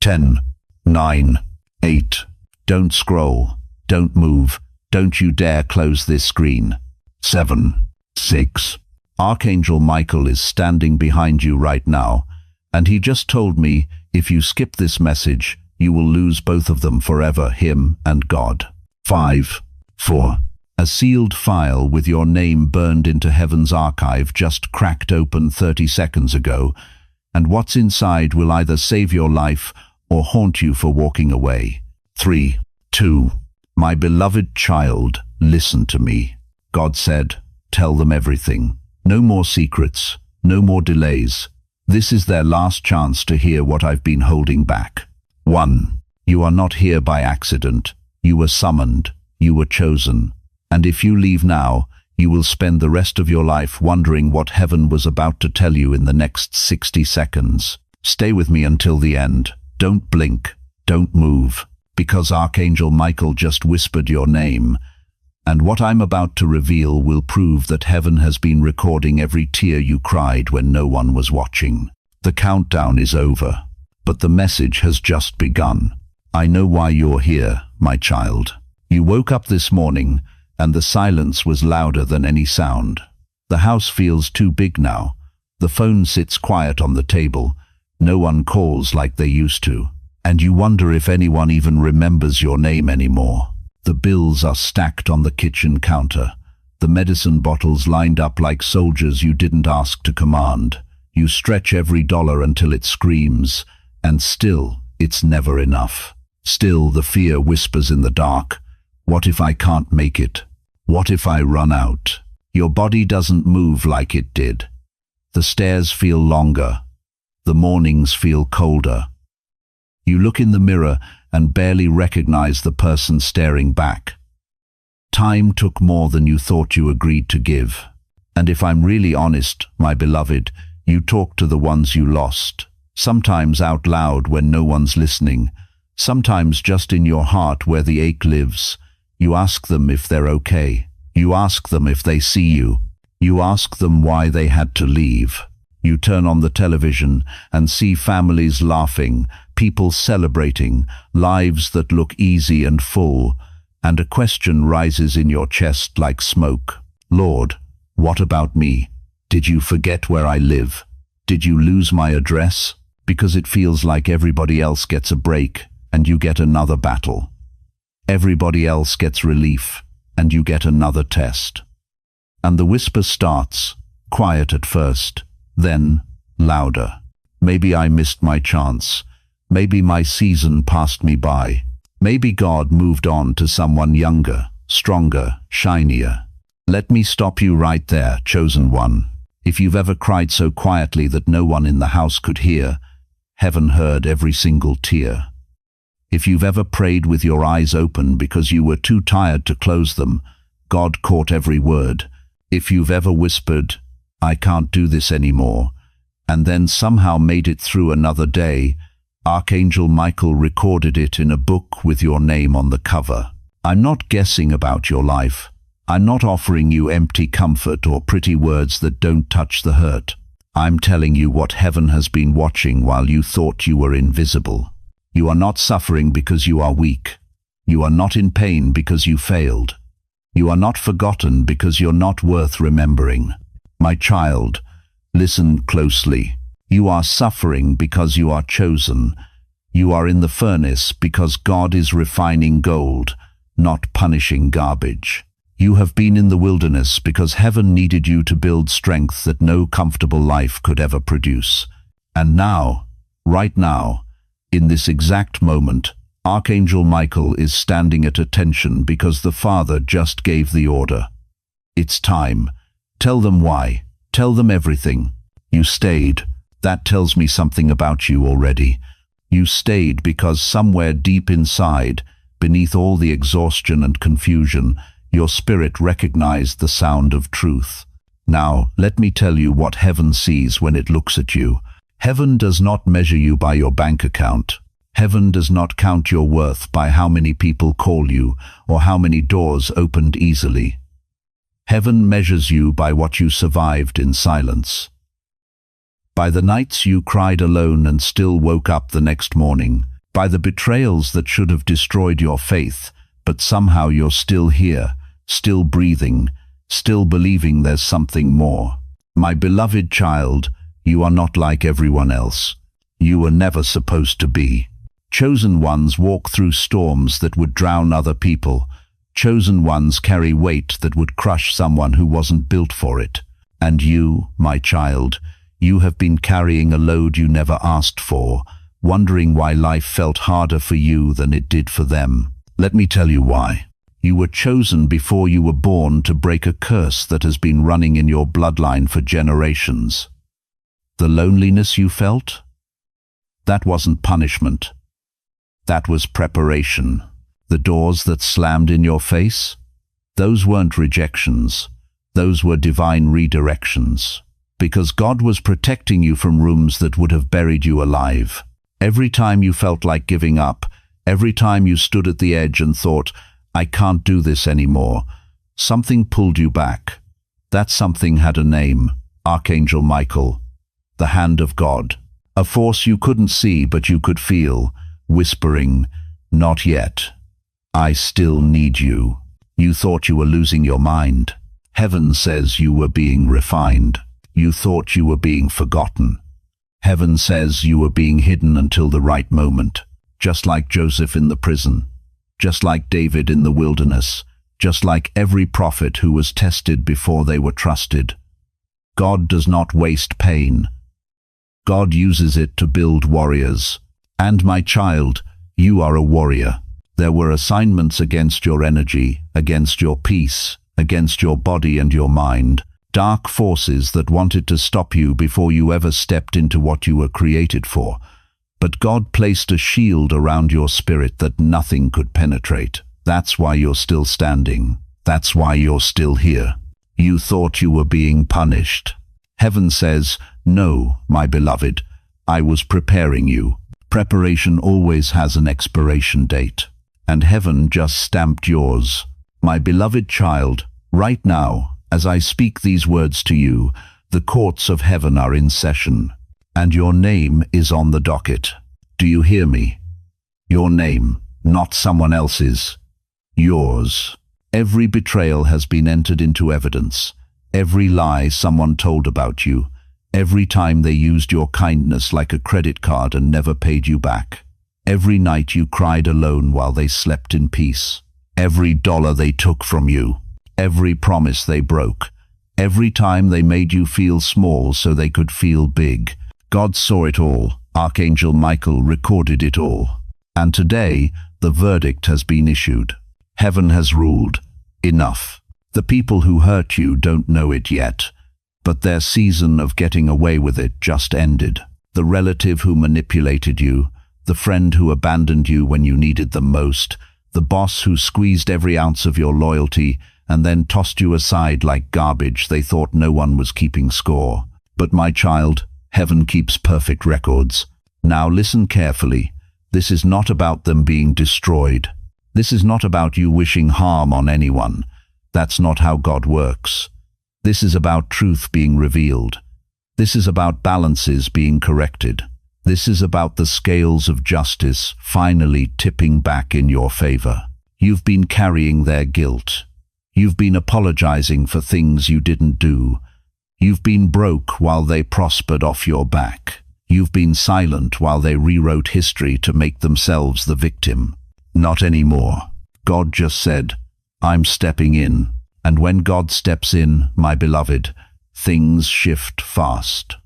10, 9, 8. Don't scroll. Don't move. Don't you dare close this screen. 7, 6. Archangel Michael is standing behind you right now, and he just told me if you skip this message, you will lose both of them forever, him and God. 5, 4. A sealed file with your name burned into heaven's archive just cracked open 30 seconds ago, and what's inside will either save your life or haunt you for walking away. 3, 2. My beloved child, listen to me. God said, tell them everything. No more secrets, no more delays. This is their last chance to hear what I've been holding back. 1. You are not here by accident. You were summoned. You were chosen. And if you leave now, you will spend the rest of your life wondering what heaven was about to tell you in the next 60 seconds. Stay with me until the end. Don't blink. Don't move. Because Archangel Michael just whispered your name. And what I'm about to reveal will prove that heaven has been recording every tear you cried when no one was watching. The countdown is over, but the message has just begun. I know why you're here, my child. You woke up this morning, and the silence was louder than any sound. The house feels too big now. The phone sits quiet on the table. No one calls like they used to. And you wonder if anyone even remembers your name anymore. The bills are stacked on the kitchen counter. The medicine bottles lined up like soldiers you didn't ask to command. You stretch every dollar until it screams, and still, it's never enough. Still, the fear whispers in the dark. What if I can't make it? What if I run out? Your body doesn't move like it did. The stairs feel longer. The mornings feel colder. You look in the mirror and barely recognize the person staring back. Time took more than you thought you agreed to give. And if I'm really honest, my beloved, you talk to the ones you lost. Sometimes out loud when no one's listening. Sometimes just in your heart where the ache lives. You ask them if they're okay. You ask them if they see you. You ask them why they had to leave. You turn on the television and see families laughing, people celebrating, lives that look easy and full, and a question rises in your chest like smoke. Lord, what about me? Did you forget where I live? Did you lose my address? Because it feels like everybody else gets a break and you get another battle. Everybody else gets relief and you get another test. And the whisper starts, quiet at first, then louder. Maybe I missed my chance. Maybe my season passed me by. Maybe God moved on to someone younger, stronger, shinier. Let me stop you right there, chosen one. If you've ever cried so quietly that no one in the house could hear, heaven heard every single tear. If you've ever prayed with your eyes open because you were too tired to close them, God caught every word. If you've ever whispered, I can't do this anymore, and then somehow made it through another day, Archangel Michael recorded it in a book with your name on the cover. I'm not guessing about your life. I'm not offering you empty comfort or pretty words that don't touch the hurt. I'm telling you what heaven has been watching while you thought you were invisible. You are not suffering because you are weak. You are not in pain because you failed. You are not forgotten because you're not worth remembering. My child, listen closely. You are suffering because you are chosen. You are in the furnace because God is refining gold, not punishing garbage. You have been in the wilderness because heaven needed you to build strength that no comfortable life could ever produce. And now, right now, in this exact moment, Archangel Michael is standing at attention because the Father just gave the order. It's time. Tell them why. Tell them everything. You stayed. That tells me something about you already. You stayed because somewhere deep inside, beneath all the exhaustion and confusion, your spirit recognized the sound of truth. Now, let me tell you what heaven sees when it looks at you. Heaven does not measure you by your bank account. Heaven does not count your worth by how many people call you or how many doors opened easily. Heaven measures you by what you survived in silence. By the nights you cried alone and still woke up the next morning. by the betrayals that should have destroyed your faith, but somehow you're still here, still breathing, still believing there's something more. My beloved child, you are not like everyone else. You were never supposed to be. Chosen ones walk through storms that would drown other people. Chosen ones carry weight that would crush someone who wasn't built for it. And you, my child, you have been carrying a load you never asked for, wondering why life felt harder for you than it did for them. Let me tell you why. You were chosen before you were born to break a curse that has been running in your bloodline for generations. The loneliness you felt? That wasn't punishment. That was preparation. The doors that slammed in your face? Those weren't rejections. Those were divine redirections. Because God was protecting you from rooms that would have buried you alive. Every time you felt like giving up, every time you stood at the edge and thought, I can't do this anymore, something pulled you back. That something had a name, Archangel Michael, the hand of God. A force you couldn't see but you could feel, whispering, not yet. I still need you. You thought you were losing your mind. Heaven says you were being refined. You thought you were being forgotten. Heaven says you were being hidden until the right moment, just like Joseph in the prison, just like David in the wilderness, just like every prophet who was tested before they were trusted. God does not waste pain. God uses it to build warriors. And my child, you are a warrior. There were assignments against your energy, against your peace, against your body and your mind. Dark forces that wanted to stop you before you ever stepped into what you were created for. But God placed a shield around your spirit that nothing could penetrate. That's why you're still standing. That's why you're still here. You thought you were being punished. Heaven says, no, my beloved, I was preparing you. Preparation always has an expiration date. And heaven just stamped yours. My beloved child, right now, as I speak these words to you, the courts of heaven are in session, and your name is on the docket. Do you hear me? Your name, not someone else's. Yours. Every betrayal has been entered into evidence. Every lie someone told about you. Every time they used your kindness like a credit card and never paid you back. Every night you cried alone while they slept in peace. Every dollar they took from you. Every promise they broke. Every time they made you feel small so they could feel big. God saw it all. Archangel Michael recorded it all. And today, the verdict has been issued. Heaven has ruled. Enough. The people who hurt you don't know it yet, but their season of getting away with it just ended. The relative who manipulated you, the friend who abandoned you when you needed them most, the boss who squeezed every ounce of your loyalty and then tossed you aside like garbage they thought no one was keeping score. But my child, heaven keeps perfect records. Now listen carefully. This is not about them being destroyed. This is not about you wishing harm on anyone. That's not how God works. This is about truth being revealed. This is about balances being corrected. This is about the scales of justice finally tipping back in your favor. You've been carrying their guilt. You've been apologizing for things you didn't do. You've been broke while they prospered off your back. You've been silent while they rewrote history to make themselves the victim. Not anymore. God just said, I'm stepping in. And when God steps in, my beloved, things shift fast.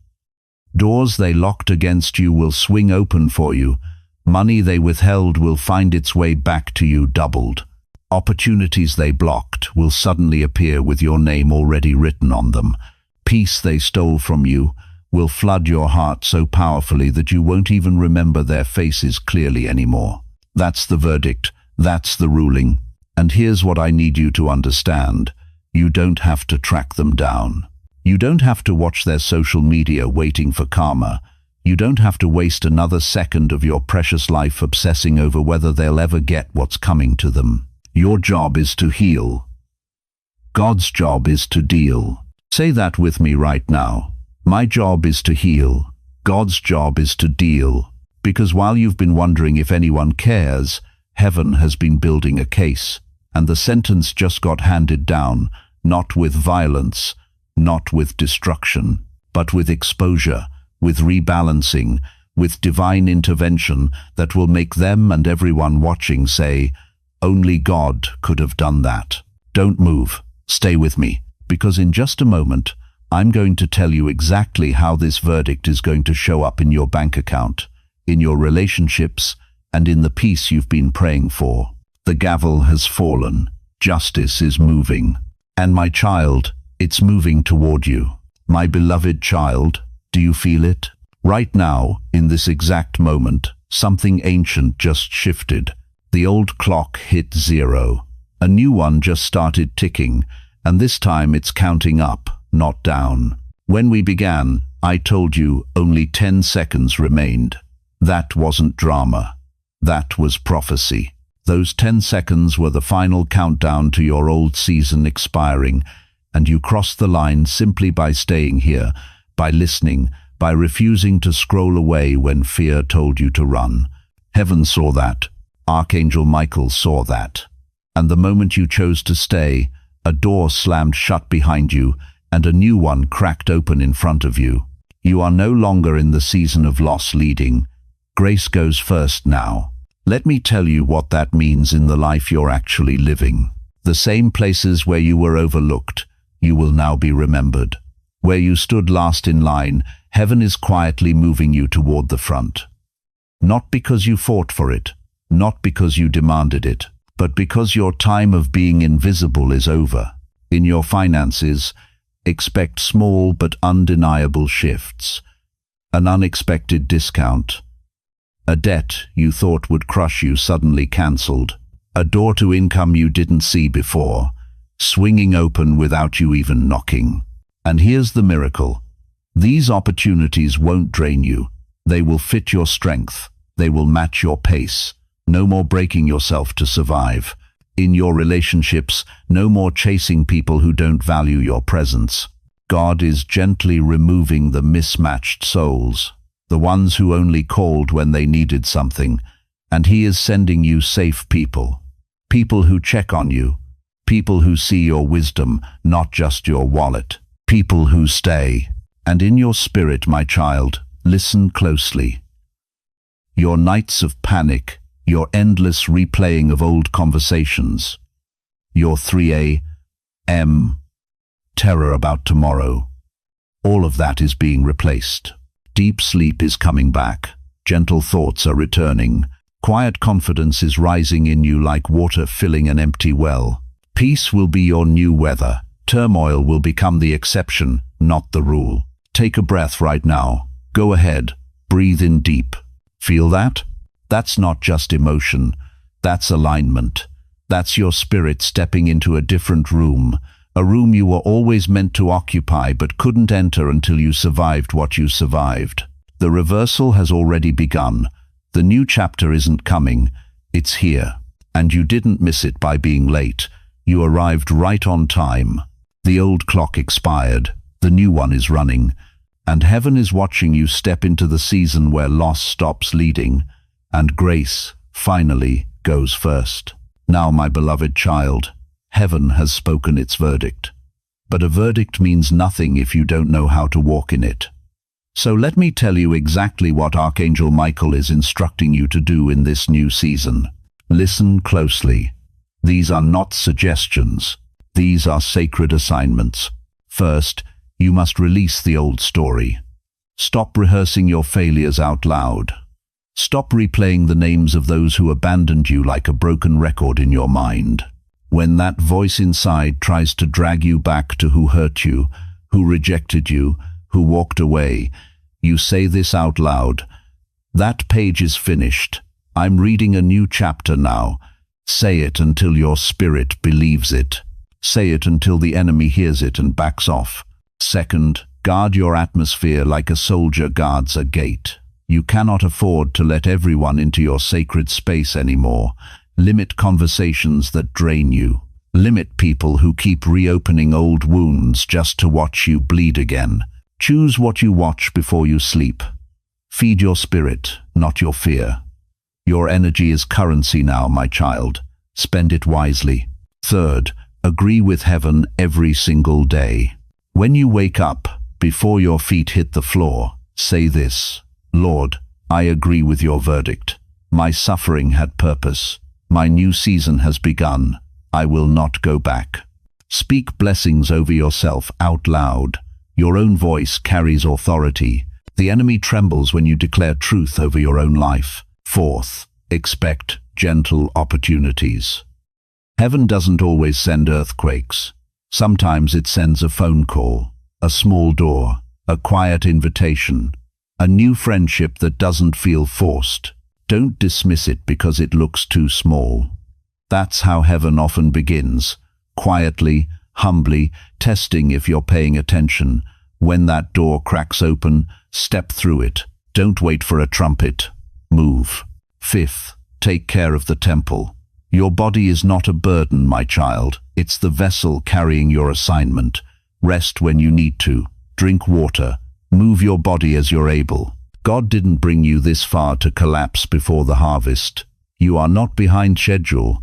Doors they locked against you will swing open for you. Money they withheld will find its way back to you doubled. Opportunities they blocked will suddenly appear with your name already written on them. Peace they stole from you will flood your heart so powerfully that you won't even remember their faces clearly anymore. That's the verdict. That's the ruling. And here's what I need you to understand. You don't have to track them down. You don't have to watch their social media waiting for karma. You don't have to waste another second of your precious life obsessing over whether they'll ever get what's coming to them. Your job is to heal. God's job is to deal. Say that with me right now. My job is to heal. God's job is to deal. Because while you've been wondering if anyone cares, heaven has been building a case, and the sentence just got handed down, not with violence, not with destruction, but with exposure, with rebalancing, with divine intervention that will make them and everyone watching say, "Only God could have done that." Don't move. Stay with me, because in just a moment, I'm going to tell you exactly how this verdict is going to show up in your bank account, in your relationships, and in the peace you've been praying for. The gavel has fallen. Justice is moving. And my child, it's moving toward you. My beloved child, do you feel it? Right now, in this exact moment, something ancient just shifted. The old clock hit 0. A new one just started ticking, and this time it's counting up, not down. When we began, I told you only 10 seconds remained. That wasn't drama. That was prophecy. Those 10 seconds were the final countdown to your old season expiring, and you crossed the line simply by staying here, by listening, by refusing to scroll away when fear told you to run. Heaven saw that. Archangel Michael saw that. And the moment you chose to stay, a door slammed shut behind you, and a new one cracked open in front of you. You are no longer in the season of loss leading. Grace goes first now. Let me tell you what that means in the life you're actually living. The same places where you were overlooked, you will now be remembered. Where you stood last in line, heaven is quietly moving you toward the front. Not because you fought for it, not because you demanded it, but because your time of being invisible is over. In your finances, expect small but undeniable shifts. An unexpected discount. A debt you thought would crush you suddenly cancelled. A door to income you didn't see before, swinging open without you even knocking. And here's the miracle. These opportunities won't drain you. They will fit your strength. They will match your pace. No more breaking yourself to survive. In your relationships, no more chasing people who don't value your presence. God is gently removing the mismatched souls, the ones who only called when they needed something, and He is sending you safe people. People who check on you. People who see your wisdom, not just your wallet. People who stay. And in your spirit, my child, listen closely. Your nights of panic, your endless replaying of old conversations, your 3 a.m. terror about tomorrow, all of that is being replaced. Deep sleep is coming back. Gentle thoughts are returning. Quiet confidence is rising in you like water filling an empty well. Peace will be your new weather. Turmoil will become the exception, not the rule. Take a breath right now. Go ahead. Breathe in deep. Feel that? That's not just emotion. That's alignment. That's your spirit stepping into a different room, a room you were always meant to occupy but couldn't enter until you survived what you survived. The reversal has already begun. The new chapter isn't coming. It's here. And you didn't miss it by being late. You arrived right on time. The old clock expired. The new one is running. And heaven is watching you step into the season where loss stops leading, and grace, finally, goes first. Now, my beloved child, heaven has spoken its verdict. But a verdict means nothing if you don't know how to walk in it. So let me tell you exactly what Archangel Michael is instructing you to do in this new season. Listen closely. These are not suggestions. These are sacred assignments. First, you must release the old story. Stop rehearsing your failures out loud. Stop replaying the names of those who abandoned you like a broken record in your mind. When that voice inside tries to drag you back to who hurt you, who rejected you, who walked away, you say this out loud. That page is finished. I'm reading a new chapter now. Say it until your spirit believes it. Say it until the enemy hears it and backs off. Second, guard your atmosphere like a soldier guards a gate. You cannot afford to let everyone into your sacred space anymore. Limit conversations that drain you. Limit people who keep reopening old wounds just to watch you bleed again. Choose what you watch before you sleep. Feed your spirit, not your fear. Your energy is currency now, my child. Spend it wisely. Third, agree with heaven every single day. When you wake up, before your feet hit the floor, say this: Lord, I agree with your verdict. My suffering had purpose. My new season has begun. I will not go back. Speak blessings over yourself out loud. Your own voice carries authority. The enemy trembles when you declare truth over your own life. Fourth, expect gentle opportunities. Heaven doesn't always send earthquakes. Sometimes it sends a phone call, a small door, a quiet invitation, a new friendship that doesn't feel forced. Don't dismiss it because it looks too small. That's how heaven often begins, quietly, humbly, testing if you're paying attention. When that door cracks open, step through it. Don't wait for a trumpet. Move. Fifth, take care of the temple. Your body is not a burden, my child. It's the vessel carrying your assignment. Rest when you need to. Drink water. Move your body as you're able. God didn't bring you this far to collapse before the harvest. You are not behind schedule.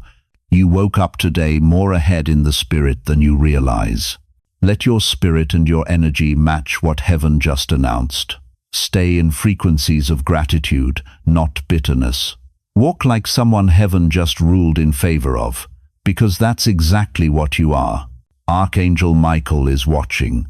You woke up today more ahead in the spirit than you realize. Let your spirit and your energy match what heaven just announced. Stay in frequencies of gratitude, not bitterness. Walk like someone heaven just ruled in favor of, because that's exactly what you are. Archangel Michael is watching.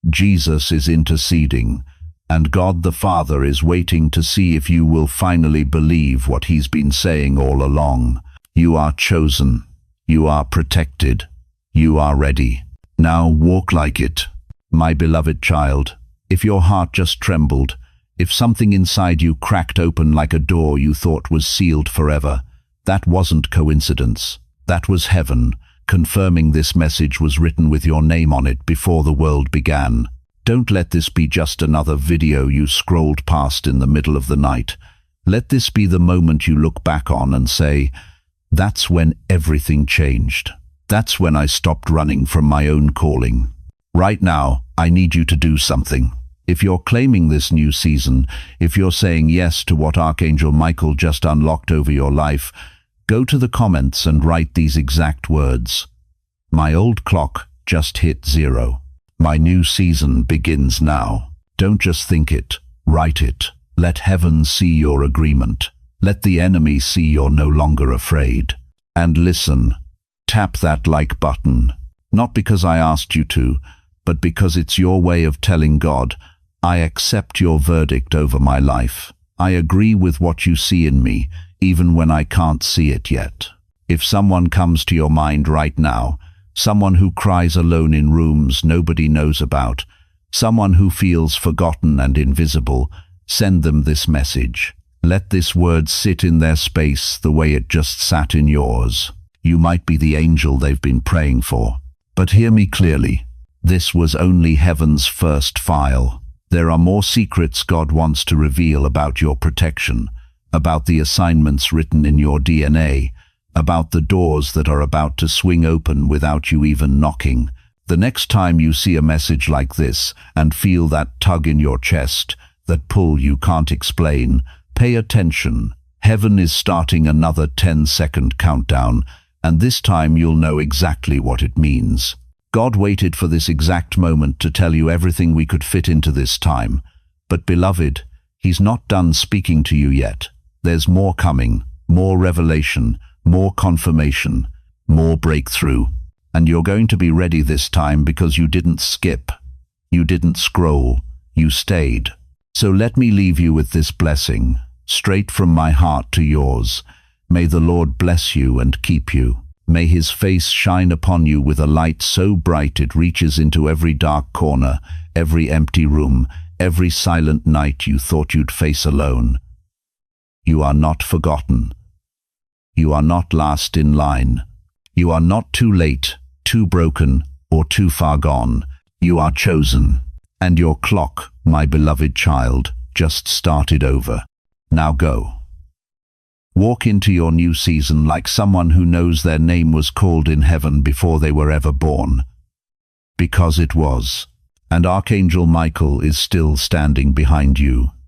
Jesus is interceding. And God the Father is waiting to see if you will finally believe what he's been saying all along. You are chosen. You are protected. You are ready. Now walk like it. My beloved child, if your heart just trembled, if something inside you cracked open like a door you thought was sealed forever, that wasn't coincidence. That was heaven, confirming this message was written with your name on it before the world began. Don't let this be just another video you scrolled past in the middle of the night. Let this be the moment you look back on and say, that's when everything changed. That's when I stopped running from my own calling. Right now, I need you to do something. If you're claiming this new season, if you're saying yes to what Archangel Michael just unlocked over your life, go to the comments and write these exact words. My old clock just hit 0. My new season begins now. Don't just think it, write it. Let heaven see your agreement. Let the enemy see you're no longer afraid. And listen, tap that like button, not because I asked you to, but because it's your way of telling God, I accept your verdict over my life. I agree with what you see in me, even when I can't see it yet. If someone comes to your mind right now, someone who cries alone in rooms nobody knows about, someone who feels forgotten and invisible, send them this message. Let this word sit in their space the way it just sat in yours. You might be the angel they've been praying for. But hear me clearly. This was only heaven's first file. There are more secrets God wants to reveal about your protection, about the assignments written in your DNA, about the doors that are about to swing open without you even knocking. The next time you see a message like this and feel that tug in your chest, that pull you can't explain, pay attention. Heaven is starting another 10-second countdown, and this time you'll know exactly what it means. God waited for this exact moment to tell you everything we could fit into this time. But beloved, he's not done speaking to you yet. There's more coming, more revelation, more confirmation, more breakthrough. And you're going to be ready this time because you didn't skip. You didn't scroll. You stayed. So let me leave you with this blessing, straight from my heart to yours. May the Lord bless you and keep you. May his face shine upon you with a light so bright it reaches into every dark corner, every empty room, every silent night you thought you'd face alone. You are not forgotten. You are not last in line. You are not too late, too broken, or too far gone. You are chosen. And your clock, my beloved child, just started over. Now go. Walk into your new season like someone who knows their name was called in heaven before they were ever born. Because it was. And Archangel Michael is still standing behind you.